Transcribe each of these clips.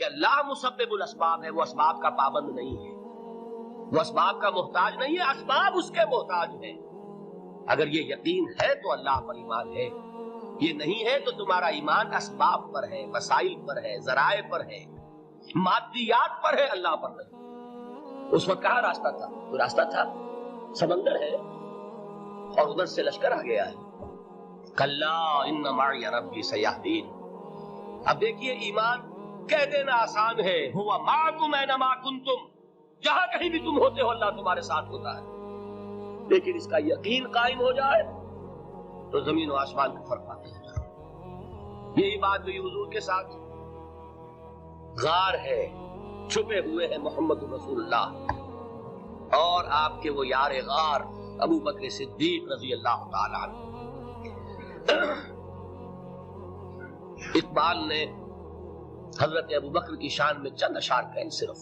کہ اللہ مسبب الاسباب ہے، وہ اسباب کا پابند نہیں ہے، وہ اسباب کا محتاج نہیں ہے، اسباب اس کے محتاج ہیں۔ اگر یہ یقین ہے تو اللہ پر ایمان ہے، یہ نہیں ہے تو تمہارا ایمان اسباب پر ہے، وسائل پر ہے، ذرائع پر ہے، مادیات پر ہے، اللہ پر نہیں۔ اس وقت کہاں راستہ تھا؟ تو راستہ تھا سمندر ہے اور ادھر سے لشکر آ گیا ہے۔ کلا ان معی ربی سیہدین۔ اب دیکھیے ایمان کہہ دینا آسان ہے، ہوا معکم اینما کنتم، جہاں کہیں بھی تم ہوتے ہو اللہ تمہارے ساتھ ہوتا ہے، لیکن اس کا یقین قائم ہو جائے تو زمین و آسمان کا فرق واقع ہو جائے۔ یہی بات ہوئی حضور کے ساتھ۔ غار ہے، چھپے ہوئے ہیں محمد رسول اللہ اور آپ کے وہ یار غار ابو بکر صدیق رضی اللہ تعالیٰ عنہ۔ اقبال نے حضرت ابو بکر کی شان میں چند اشعار کہیں صرف،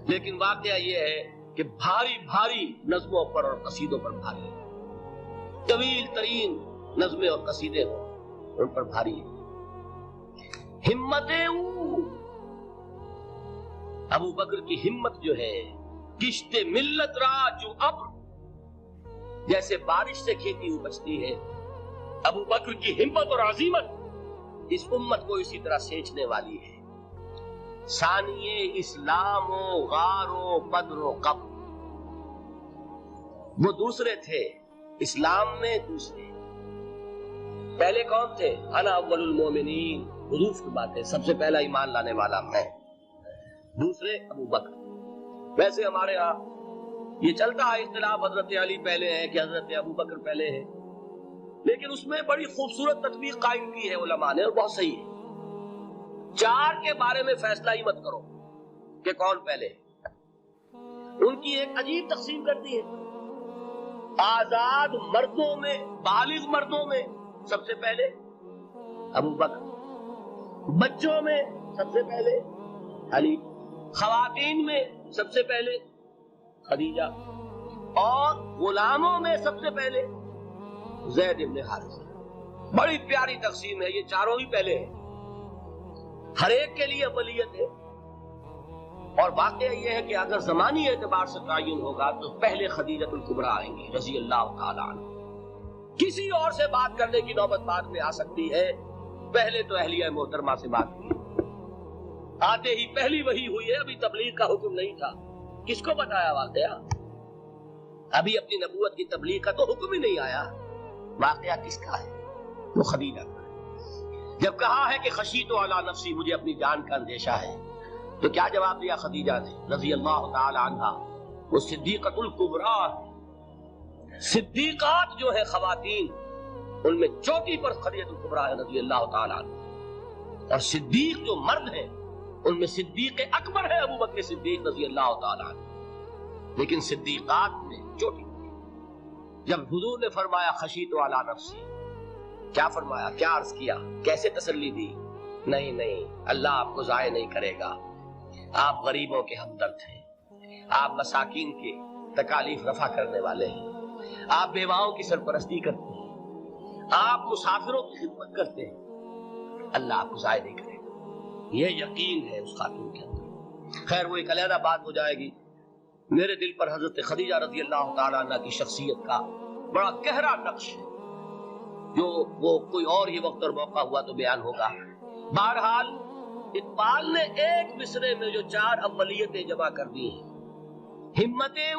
لیکن واقعہ یہ ہے کہ بھاری بھاری نظموں پر اور قصیدوں پر بھاری ہے، طویل ترین نظمیں اور قصیدے ہوں ان پر بھاری ہے۔ ہمتیں ابو بکر کی ہمت جو ہے، کشت ملت را جو ابر، جیسے بارش سے کھیتی اپجتی ہے، ابو بکر کی ہمت اور عزیمت اس امت کو اسی طرح سینچنے والی ہے۔ ثانیے اسلام و غار و بدر و قبر، وہ دوسرے تھے اسلام میں، دوسرے پہلے کون تھے؟ انا اول المومنین، حضور کی بات ہے، سب سے پہلا ایمان لانے والا میں، دوسرے ابو بکر۔ ویسے ہمارے ہاں یہ چلتا ہے اختلاف، حضرت علی پہلے ہے کہ حضرت ابو بکر پہلے ہے، لیکن اس میں بڑی خوبصورت تطبیق قائم کی ہے علماء نے اور بہت صحیح ہے۔ چار کے بارے میں فیصلہ ہی مت کرو کہ کون پہلے، ان کی ایک عجیب تقسیم کرتی ہے۔ آزاد مردوں میں، بالغ مردوں میں سب سے پہلے ابو بکر، بچوں میں سب سے پہلے علی، خواتین میں سب سے پہلے خدیجہ، اور غلاموں میں سب سے پہلے زید بن حارثہ۔ بڑی پیاری تقسیم ہے، یہ چاروں ہی پہلے ہیں، ہر ایک کے لیے اولیت ہے۔ اور واقعہ یہ ہے کہ اگر زمانی اعتبار سے تعین ہوگا تو پہلے خدیجہ الکبریٰ آئیں گی رضی اللہ تعالیٰ عنہ۔ کسی اور سے بات کرنے کی نوبت بعد میں آ سکتی ہے، پہلے تو اہلیہ محترمہ سے بات ہوئی، آتے ہی پہلی وحی ہوئی ہے، ابھی تبلیغ کا حکم نہیں تھا۔ کس کو بتایا واقعہ؟ ابھی اپنی نبوت کی تبلیغ کا تو حکم ہی نہیں آیا۔ واقعہ کس کا ہے؟ وہ خدیجہ کا ہے۔ جب کہا ہے کہ خشیت علی نفسی، مجھے اپنی جان کا اندیشہ ہے، تو کیا جواب دیا خدیجہ نے رضی اللہ تعالی عنہا؟ وہ صدیقۃ الکبریٰ ہے۔ صدیقات جو ہے خواتین، ان میں چوٹی پر خدیجہ الکبریٰ ہے رضی اللہ تعالی عنہ، اور صدیق جو مرد ہیں ان میں صدیق اکبر ہے ابو بکر صدیق رضی اللہ تعالی عنہ، لیکن صدیقات میں چوٹی پر۔ جب حضور نے فرمایا خشیت علی نفسی، کیا فرمایا، کیا عرض کیا، کیسے تسلی دی؟ نہیں، اللہ آپ کو ضائع نہیں کرے گا، آپ غریبوں کے ہمدرد ہیں، آپ مساکین کے تکالیف رفع کرنے والے ہیں، آپ بیواؤں کی سرپرستی کرتے ہیں، آپ مسافروں کی خدمت کرتے ہیں، اللہ آپ کو ضائع نہیں کرے گا۔ یہ یقین ہے اس خاتون کے اندر۔ خیر وہ ایک علیحدہ بات ہو جائے گی۔ میرے دل پر حضرت خدیجہ رضی اللہ تعالیٰ عنہ کی شخصیت کا بڑا گہرا نقش ہے، جو وہ کوئی اور ہی وقت اور موقع ہوا تو بیان ہوگا۔ بہرحال اقبال نے ایک مصرے میں جو چار اولیتیں جمع کر دی ہیں، ہمتیں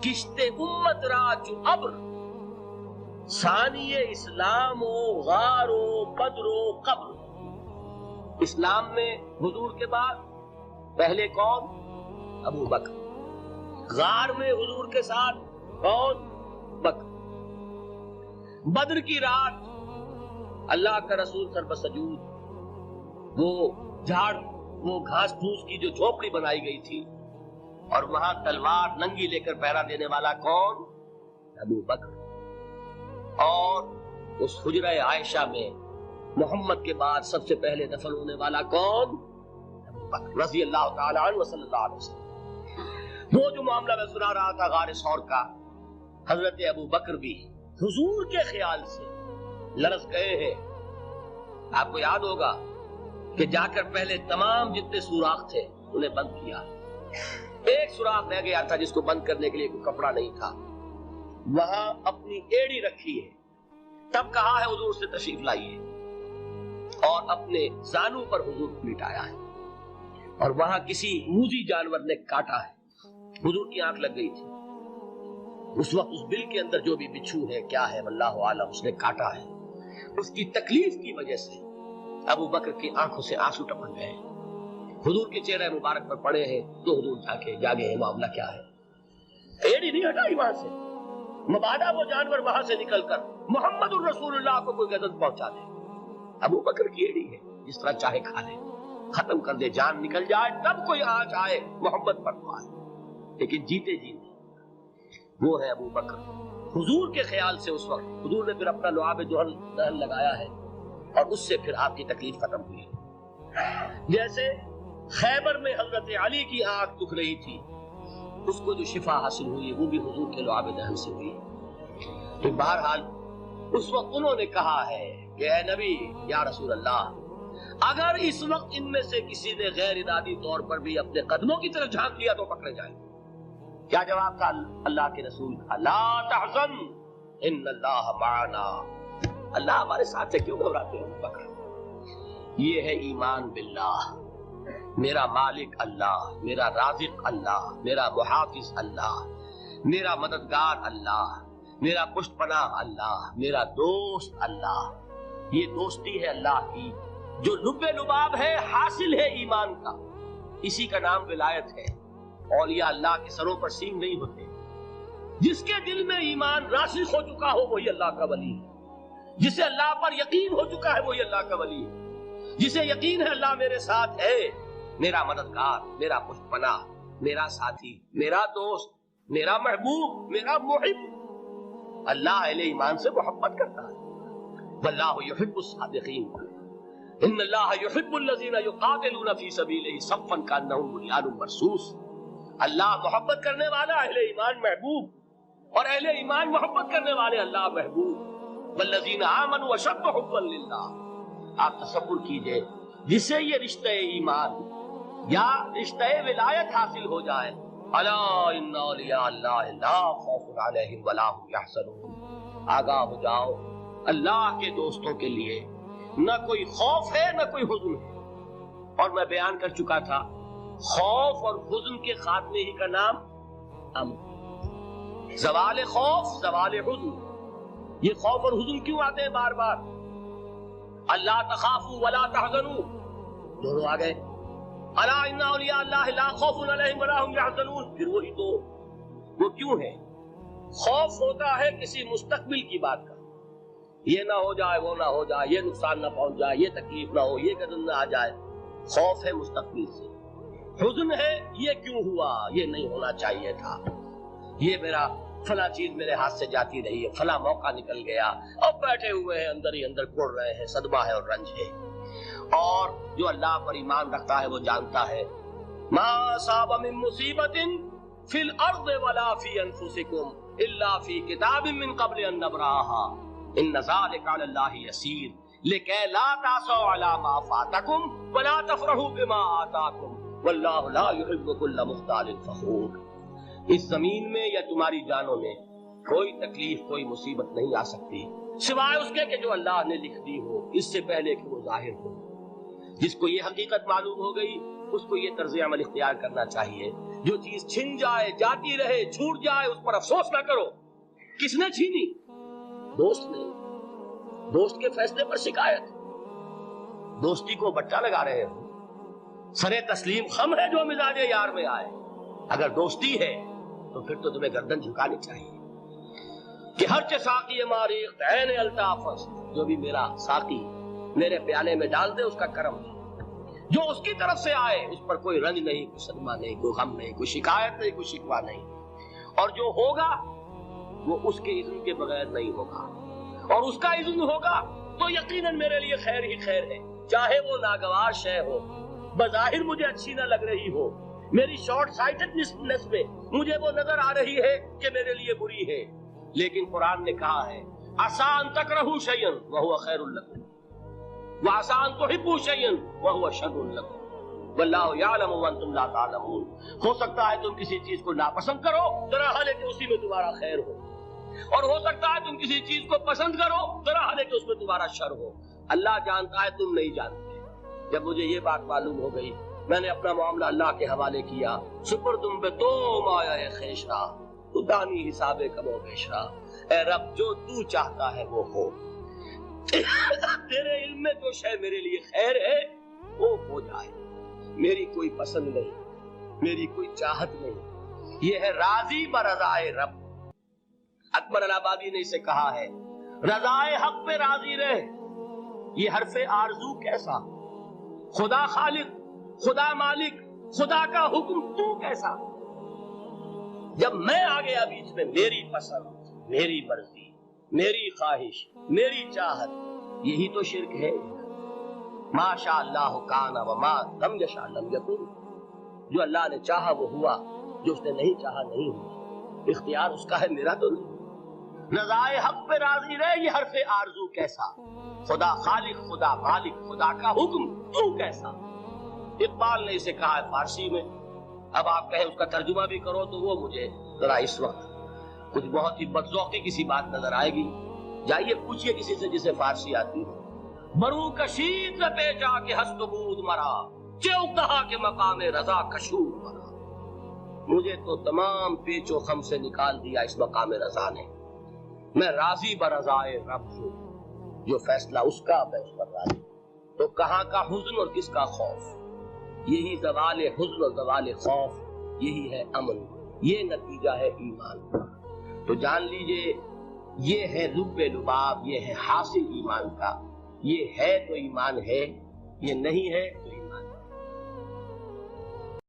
کشت امت را جو ابر، ثانی اسلام و غار و بدر و قبر۔ اسلام میں حضور کے بعد پہلے کون؟ ابو بکر۔ غار میں حضور کے ساتھ کون؟ بکر۔ بدر کی رات اللہ کا رسول سر بسجود، وہ جھاڑ، وہ گھاس پھوس کی جو جھوپڑی بنائی گئی تھی، اور وہاں تلوار ننگی لے کر پہرا دینے والا کون؟ ابو بکر۔ اور اس حجرہ عائشہ میں محمد کے بعد سب سے پہلے دفن ہونے والا کون؟ ابو بکر رضی اللہ تعالی عنہ صلی اللہ علیہ وسلم۔ وہ جو معاملہ میں سنا رہا تھا غار ثور کا، حضرت ابو بکر بھی حضور کے خیال سے لرز گئے ہیں۔ آپ کو یاد ہوگا کہ جا کر پہلے تمام جتنے سوراخ تھے انہیں بند کیا. ایک سوراخ رہ گیا تھا جس کو بند کرنے کے لیے کوئی کپڑا نہیں تھا. وہاں اپنی ایڑی رکھی ہے. تب کہا ہے حضور سے تشریف لائیے, اور اپنے زانو پر حضور کو لٹایا ہے. اور وہاں کسی موذی جانور نے کاٹا ہے. حضور کی آنکھ لگ گئی تھی. اس وقت اس بل کے اندر جو بھی بچھو ہے کیا ہے واللہ عالم, اس نے کاٹا ہے. اس کی تکلیف کی وجہ سے ابو بکر کی آنکھوں سے آنسو ٹپک گئے. حضور کے چہرے مبارک پر پڑے ہیں تو حضور جاگے ہیں, معاملہ کیا ہے. ایڑی نہیں ہٹائی وہاں سے, مبادا وہ جانور وہاں سے نکل کر محمد الرسول اللہ کو کوئی غضب پہنچا دے. ابو بکر کی ایڑی ہے, جس طرح چاہے کھا لے, ختم کر دے, جان نکل جائے تب کوئی آنچ آئے محمد پر آئے, لیکن جیتے جی وہ ہے ابو بکر. حضور کے خیال سے اس وقت حضور نے پھر اپنا لعاب دہن لگایا ہے, اور اس سے پھر آپ کی تکلیف ختم ہوئی. جیسے خیبر میں حضرت علی کی آنکھ دکھ رہی تھی, اس کو جو شفا حاصل ہوئی وہ بھی حضور کے لعاب دہن سے ہوئی. تو بہرحال اس وقت انہوں نے کہا ہے کہ اے نبی یا رسول اللہ, اگر اس وقت ان میں سے کسی نے غیر ارادی طور پر بھی اپنے قدموں کی طرف جھانک لیا تو پکڑے جائیں. کیا جواب تھا اللہ کے رسول کا؟ لا تحزن ان اللہ معنا. اللہ ہمارے ساتھ ہے, کیوں گھبراتے ہو بکر. یہ ہے ایمان باللہ, میرا مالک اللہ, میرا رازق اللہ, میرا محافظ اللہ, میرا مددگار اللہ, میرا پشت پناہ اللہ, میرا دوست اللہ. یہ دوستی ہے اللہ کی جو لب لباب ہے, حاصل ہے ایمان کا. اسی کا نام ولایت ہے. اولیاء اللہ کے سروں پر سینگ نہیں ہوتے. جس کے دل میں ایمان راسخ ہو چکا ہو وہی اللہ کا ولی ہے. جسے اللہ پر یقین ہو چکا ہے وہی اللہ کا ولی ہے. جسے یقین ہے اللہ میرے ساتھ ہے, میرا مددگار, میرا پشت پناہ, میرا ساتھی, میرا دوست, میرا محبوب, میرا محب. اللہ اہل ایمان سے محبت کرتا ہے. واللہ یحب الصادقین. ان اللہ یحب الذین یقاتلون فی سبیلہ صفا کانہم بنیان مرصوص. اللہ محبت کرنے والا, اہل ایمان محبوب, اور اہل ایمان محبت کرنے والے اللہ محبوب. والذین آمنوا اشد حبا للہ. آپ تصور کیجئے جسے یہ رشتہ ایمان یا رشتہ ولایت حاصل ہو جائے, الا ان اولیاء اللہ لا خوف علیہم ولا هم یحزنون. آگاہ ہو جاؤ, اللہ کے دوستوں کے لیے نہ کوئی خوف ہے نہ کوئی حزن ہے. اور میں بیان کر چکا تھا, خوف اور حزن کے خاتمے ہی کا نام امن. زوال خوف, زوال حزن. یہ خوف اور حزن کیوں آتے ہیں بار بار؟ اللہ تخافوا ولا تحزنوا, دونوں آ گئے. الا ان اولیاء اللہ لا خوف علیہم ولا هم یحزنون. پھر وہی تو, وہ کیوں ہے؟ خوف ہوتا ہے کسی مستقبل کی بات کا, یہ نہ ہو جائے, وہ نہ ہو جائے, یہ نقصان نہ پہنچ جائے, یہ تکلیف نہ ہو, یہ غضب نہ آ جائے. خوف ہے مستقبل سے. حزن ہے یہ کیوں ہوا, یہ نہیں ہونا چاہیے تھا, یہ میرا فلاں چیز میرے ہاتھ سے جاتی رہی ہے, فلاں موقع نکل گیا, اب بیٹھے ہوئے ہیں اندر ہی اندر کوڑ رہے ہیں, صدمہ ہے اور رنج ہے. اور جو اللہ پر ایمان رکھتا ہے وہ جانتا ہے ما اصاب من مصیبت فی الارض ولا فی انفسکم الا فی کتاب من قبل ان نبرأها ان ذلک علی اللہ یسیر لکی لا تعصوا علی ما فاتکم ولا تفرحوا بما آتاکم واللہ لا يحب كل مختال فخور. اس زمین میں یا تمہاری جانوں میں کوئی تکلیف, کوئی مصیبت نہیں آ سکتی سوائے اس کے کہ جو اللہ نے لکھ دی ہو, اس سے پہلے کہ وہ ظاہر ہو. جس کو یہ حقیقت معلوم ہو گئی اس کو یہ طرز عمل اختیار کرنا چاہیے. جو چیز چھن جائے, جاتی رہے, چھوٹ جائے, اس پر افسوس نہ کرو. کس نے چھینی؟ دوست نے. دوست کے فیصلے پر شکایت. دوستی کو بٹا لگا رہے ہو. سرے تسلیم خم ہے جو مزاج یار میں آئے. اگر دوستی ہے تو پھر تو تمہیں گردن جھکانی چاہیے کہ ہر چے ساقی ماریخ عین الطاف, جو بھی میرا ساقی میرے پیالے میں ڈال دے اس کا کرم ہے. جو اس کی طرف سے آئے اس پر کوئی رنج نہیں, کوئی صدمہ نہیں, کوئی غم نہیں, کوئی شکایت نہیں, کوئی شکوہ نہیں. اور جو ہوگا وہ اس کے اذن کے بغیر نہیں ہوگا, اور اس کا اذن ہوگا تو یقیناً میرے لیے خیر ہی خیر ہے. چاہے وہ ناگوار شے ہو, بظاہر مجھے اچھی نہ لگ رہی ہو, میری شارٹ سائٹڈنس میں مجھے وہ نظر آ رہی ہے کہ میرے لیے بری ہے, لیکن قرآن نے کہا ہے عسیٰ ان تکرہوا شیئا وہو خیر لکم. وَعَسَىٰ أَن تُحِبُّوا شَيْئًا وَهُوَ شَرٌّ لَكُمْ وَاللَّهُ يَعْلَمُ وَأَنتُمْ لَا تَعْلَمُونَ. ہو سکتا ہے تم کسی چیز کو ناپسند کرو ذرا حال ہے کہ اسی میں تمہارا خیر ہو، اور ہو سکتا ہے تم کسی چیز کو پسند کرو ذرا حال ہے کہ اس میں تمہارا شر ہو. اللہ جانتا ہے، تم نہیں جانتے. جب مجھے یہ بات معلوم ہو گئی میں نے اپنا معاملہ اللہ کے حوالے کیا. سپردم بے تو مایا خیشرا تو دانی حساب کم و بیشرا. اے رب جو تو چاہتا ہے وہ ہو، تیرے علم میں جو شے میرے لیے خیر ہے وہ ہو جائے. میری کوئی پسند نہیں، میری کوئی چاہت نہیں، یہ ہے راضی برضائے رب. اکبر الہٰبادی نے اسے کہا ہے رضائے حق پہ راضی رہ. یہ حرف آرزو کیسا، خدا خالق، خدا مالک، خدا کا حکم تو کیسا. جب میں آ گیا بیچ میں میری پسند، میری مرضی، میری خواہش، میری چاہت، یہی تو شرک ہے. ما شاء اللہ کان وما لم یشاء لم یکن. جو اللہ نے چاہا وہ ہوا، جو اس نے نہیں چاہا نہیں ہوا. اختیار اس کا ہے، میرا تو نہیں. رضائے حق پہ راضی رہے، یہ حرف آرزو کیسا. خدا خالق، خدا مالک، خدا کا حکم تو کیسا. اقبال نے اسے کہا ہے فارسی میں. اب آپ کہیں اس کا ترجمہ بھی کرو تو وہ مجھے ذرا اس وقت کچھ بہت ہی بدذوقی کسی بات نظر آئے گی. جائیے پوچھئے کسی سے جسے فارسی آتی ہو. برو کشید پہ جا کے ہست بود مرا چوک دہا کے مقام رضا کشور مرا. مجھے تو تمام پیچ و خم سے نکال دیا اس مقام رضا نے. میں راضی برضائے رب ہوں، جو فیصلہ اس کا میں اس پر راضی. تو کہاں کا حزن اور کس کا خوف. یہی زوال حزن اور زوال خوف، یہی ہے امن، یہ نتیجہ ہے ایمان کا. تو جان لیجئے یہ ہے لب لباب، یہ ہے حاصل ایمان کا. یہ ہے تو ایمان ہے، یہ نہیں ہے تو ایمان